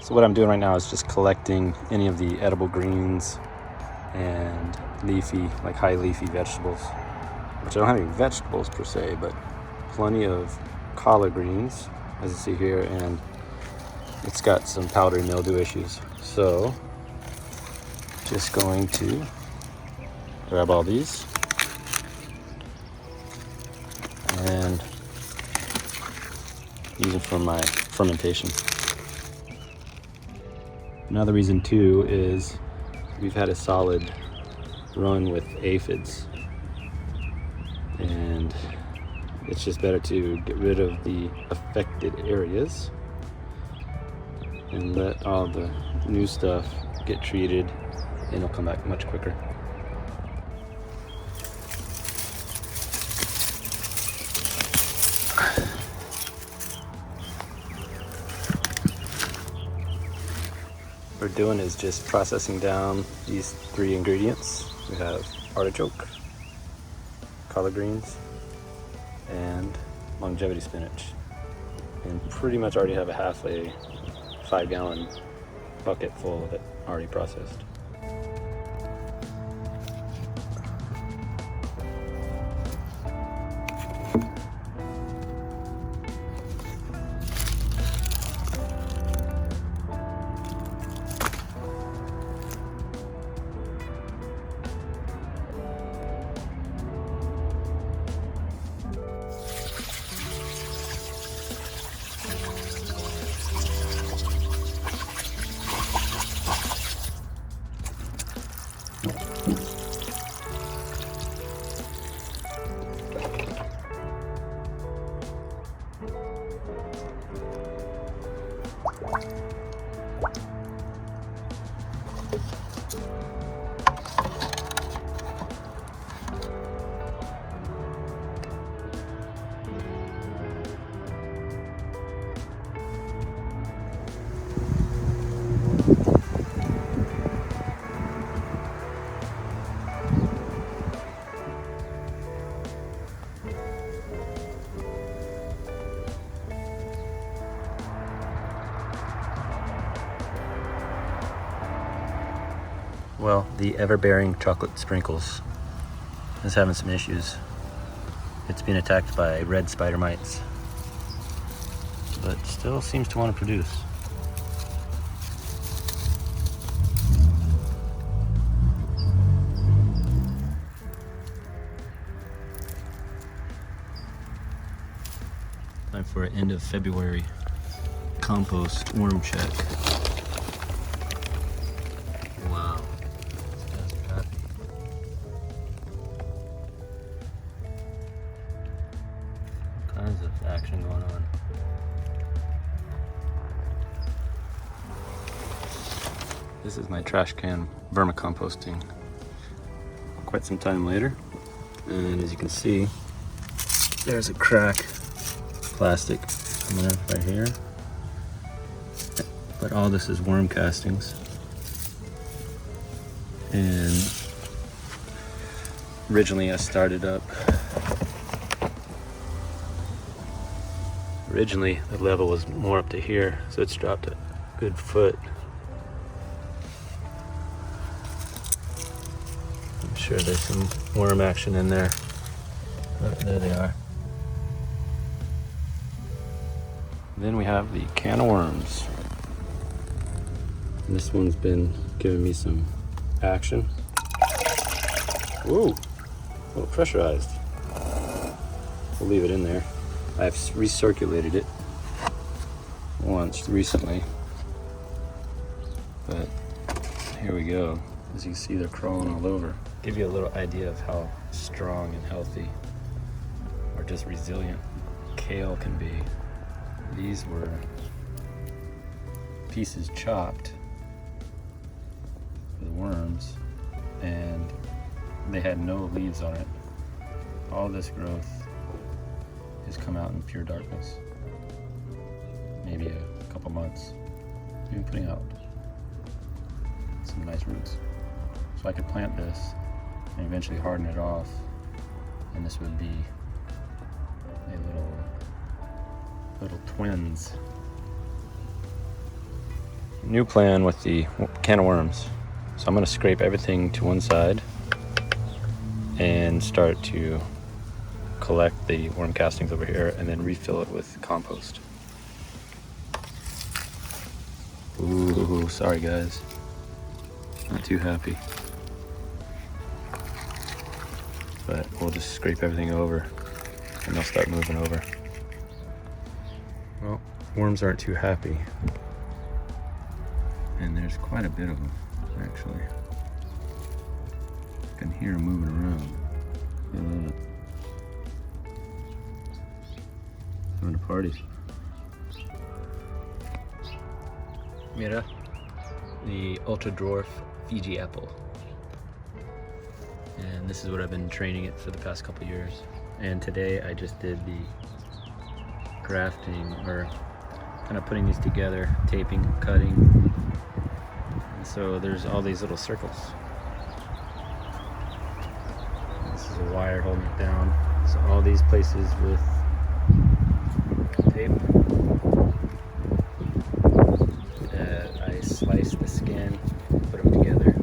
So what I'm doing right now is just collecting any of the edible greens and leafy, like high leafy vegetables, which I don't have any vegetables per se, but plenty of collard greens, as you see here, and it's got some powdery mildew issues. So just going to grab all these and use them for my fermentation. Another reason too is we've had a solid run with aphids, and it's just better to get rid of the affected areas and let all the new stuff get treated, and it'll come back much quicker. What we're doing is just processing down these 3 ingredients. We have artichoke, collard greens, and longevity spinach, and pretty much already have a half a 5-gallon bucket full of it already processed. Well, the ever-bearing chocolate sprinkles is having some issues. It's been attacked by red spider mites, but still seems to want to produce. Time for an end of February compost worm check. Wow. Kinds of action going on. This is my trash can vermicomposting quite some time later, and as you can see, there's a crack, plastic coming up right here, but all this is worm castings. And originally I started up, the level was more up to here, so it's dropped a good foot. I'm sure there's some worm action in there. Oh, there they are. Then we have the can of worms. And this one's been giving me some action. Ooh, a little pressurized. We'll leave it in there. I've recirculated it once recently, but here we go. As you can see, they're crawling all over. Give you a little idea of how strong and healthy, or just resilient, kale can be. These were pieces chopped for the worms, and they had no leaves on it. All this growth has come out in pure darkness. Maybe a couple months. Even putting out some nice roots. So I could plant this and eventually harden it off, and this would be a little twins new plan with the can of worms. So I'm gonna scrape everything to one side and start to collect the worm castings over here and then refill it with compost. Ooh, sorry guys. Not too happy. But we'll just scrape everything over and they'll start moving over. Well, worms aren't too happy. And there's quite a bit of them, actually. I can hear them moving around. Look at that. Having a party. Mira, the ultra dwarf Fiji apple. And this is what I've been training it for the past couple years. And today I just did the grafting, or kind of putting these together, taping, cutting. And so there's all these little circles. This is a wire holding it down. So all these places with tape. I slice the skin, put them together.